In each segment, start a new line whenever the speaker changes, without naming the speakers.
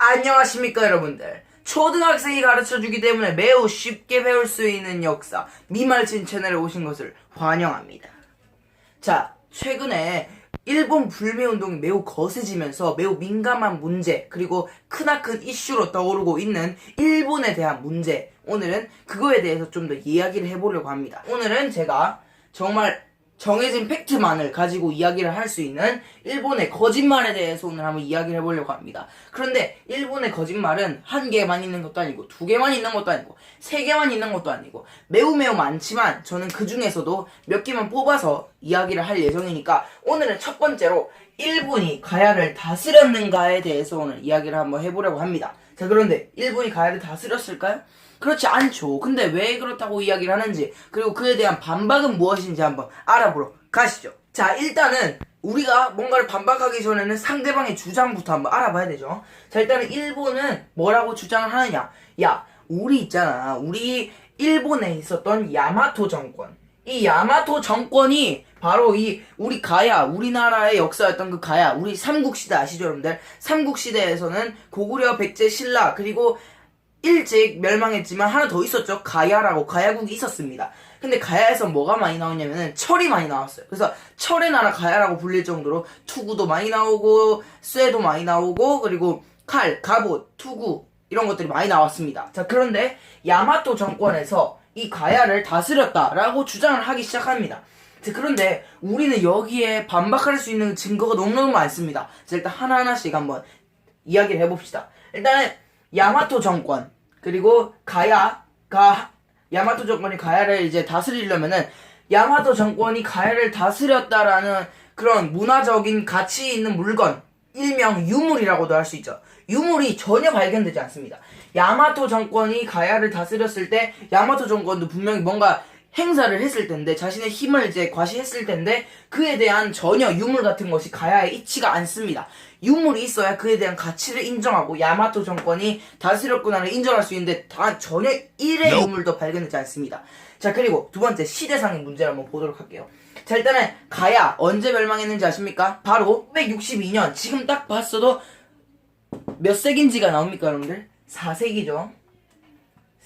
안녕하십니까 여러분들. 초등학생이 가르쳐주기 때문에 매우 쉽게 배울 수 있는 역사 미말진 채널에 오신 것을 환영합니다. 자, 최근에 일본 불매운동이 매우 거세지면서 매우 민감한 문제, 그리고 크나큰 이슈로 떠오르고 있는 일본에 대한 문제, 오늘은 그거에 대해서 좀 더 이야기를 해보려고 합니다. 오늘은 제가 정말 정해진 팩트만을 가지고 이야기를 할 수 있는 일본의 거짓말에 대해서 오늘 한번 이야기를 해보려고 합니다. 그런데 일본의 거짓말은 한 개만 있는 것도 아니고 두 개만 있는 것도 아니고 세 개만 있는 것도 아니고 매우 많지만 저는 그 중에서도 몇 개만 뽑아서 이야기를 할 예정이니까 오늘은 첫 번째로 일본이 가야를 다스렸는가에 대해서 오늘 이야기를 한번 해보려고 합니다. 자, 그런데 일본이 가야를 다스렸을까요? 그렇지 않죠. 근데 왜 그렇다고 이야기를 하는지, 그리고 그에 대한 반박은 무엇인지 한번 알아보러 가시죠. 자, 일단은 우리가 뭔가를 반박하기 전에는 상대방의 주장부터 한번 알아봐야 되죠. 자, 일단은 일본은 뭐라고 주장을 하느냐. 야, 우리 있잖아. 우리 일본에 있었던 야마토 정권. 이 야마토 정권이 바로 우리 가야, 우리나라의 역사였던 그 가야, 우리 삼국시대 아시죠 여러분들? 삼국시대에서는 고구려, 백제, 신라, 그리고 일찍 멸망했지만 하나 더 있었죠. 가야라고, 가야국이 있었습니다. 근데 가야에서 뭐가 많이 나오냐면은 철이 많이 나왔어요. 그래서 철의 나라 가야라고 불릴 정도로 투구도 많이 나오고 쇠도 많이 나오고, 그리고 칼, 갑옷, 투구 이런 것들이 많이 나왔습니다. 자, 그런데 야마토 정권에서 이 가야를 다스렸다라고 주장을 하기 시작합니다. 자, 그런데 우리는 여기에 반박할 수 있는 증거가 너무너무 많습니다. 자, 일단 하나하나씩 한번 이야기를 해봅시다. 일단은 야마토 정권, 그리고 야마토 정권이 가야를 이제 다스리려면은 야마토 정권이 가야를 다스렸다라는 그런 문화적인 가치 있는 물건, 일명 유물이라고도 할 수 있죠. 유물이 전혀 발견되지 않습니다. 야마토 정권이 가야를 다스렸을 때 야마토 정권도 분명히 뭔가 행사를 했을 텐데, 자신의 힘을 이제 과시했을 텐데, 그에 대한 전혀 유물 같은 것이 가야에 있지가 않습니다. 유물이 있어야 그에 대한 가치를 인정하고 야마토 정권이 다스렸구나를 인정할 수 있는데 전혀 일의 유물도 발견되지 않습니다. 자, 그리고 두 번째 시대상의 문제를 한번 보도록 할게요. 자, 일단은 가야 언제 멸망했는지 아십니까? 바로 962년. 지금 딱 봤어도 몇 세기인지가 나옵니까 여러분들? 4세기죠.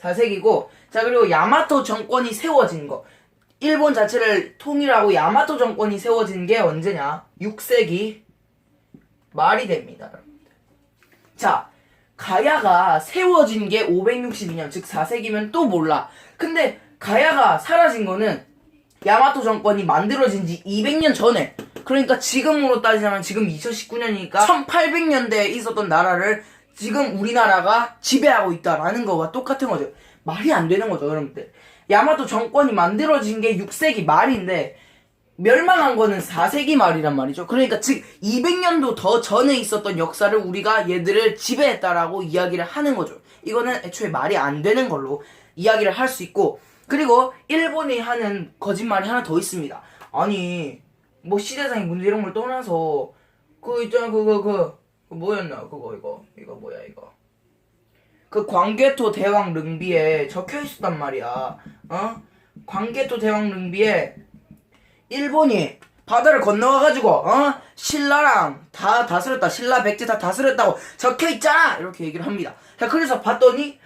4세기고, 자, 그리고 야마토 정권이 세워진 거, 일본 자체를 통일하고 야마토 정권이 세워진 게 언제냐? 6세기 말이 됩니다, 여러분들. 자, 가야가 세워진 게 562년, 즉 4세기면 또 몰라. 근데 가야가 사라진 거는 야마토 정권이 만들어진 지 200년 전에, 그러니까 지금으로 따지자면 지금 2019년이니까 1800년대에 있었던 나라를 지금 우리나라가 지배하고 있다라는 거와 똑같은 거죠. 말이 안 되는 거죠, 여러분들. 야마토 정권이 만들어진 게 6세기 말인데 멸망한 거는 4세기 말이란 말이죠. 그러니까 즉 200년도 더 전에 있었던 역사를 우리가 얘들을 지배했다라고 이야기를 하는 거죠. 이거는 애초에 말이 안 되는 걸로 이야기를 할 수 있고, 그리고 일본이 하는 거짓말이 하나 더 있습니다. 아니, 뭐 시대상의 문제 이런 걸 떠나서 그 있잖아, 뭐였나, 이거 뭐야, 이거. 그 광개토 대왕 릉비에 적혀 있었단 말이야. 광개토 대왕 릉비에 일본이 바다를 건너가가지고, 신라랑 다 다스렸다, 신라 백제 다 다스렸다고 적혀 있잖아! 이렇게 얘기를 합니다. 자, 그래서 봤더니,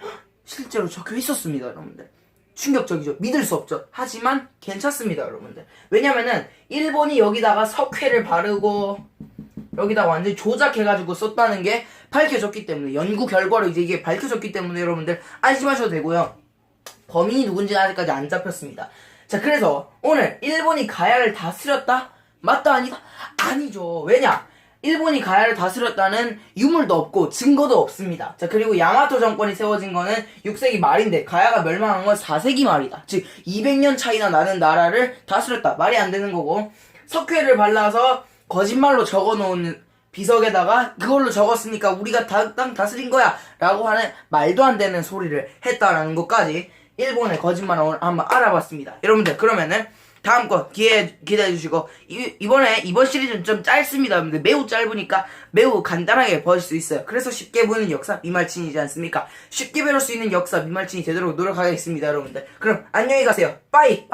실제로 적혀 있었습니다, 여러분들. 충격적이죠. 믿을 수 없죠. 하지만 괜찮습니다, 여러분들. 왜냐면은 일본이 여기다가 석회를 바르고 여기다 완전히 조작해가지고 썼다는 게 밝혀졌기 때문에, 연구 결과로 이제 이게 밝혀졌기 때문에 여러분들 안심하셔도 되고요. 범인이 누군지는 아직까지 안 잡혔습니다. 자, 그래서 오늘 일본이 가야를 다스렸다? 맞다, 아니다? 아니죠. 왜냐? 일본이 가야를 다스렸다는 유물도 없고 증거도 없습니다. 자, 그리고 야마토 정권이 세워진 거는 6세기 말인데 가야가 멸망한 건 4세기 말이다. 즉 200년 차이나 나는 나라를 다스렸다. 말이 안 되는 거고, 석회를 발라서 거짓말로 적어놓은 비석에다가 그걸로 적었으니까 우리가 땅 다스린 거야 라고 하는 말도 안 되는 소리를 했다라는 것까지 일본의 거짓말을 오늘 한번 알아봤습니다. 여러분들, 그러면은 다음 거 기대해주시고, 이번 시리즈는 좀 짧습니다. 여러분들, 매우 짧으니까 매우 간단하게 보실 수 있어요. 그래서 쉽게 보는 역사 미말친이지 않습니까? 쉽게 배울 수 있는 역사 미말친이 되도록 노력하겠습니다, 여러분들. 그럼 안녕히 가세요. 빠이.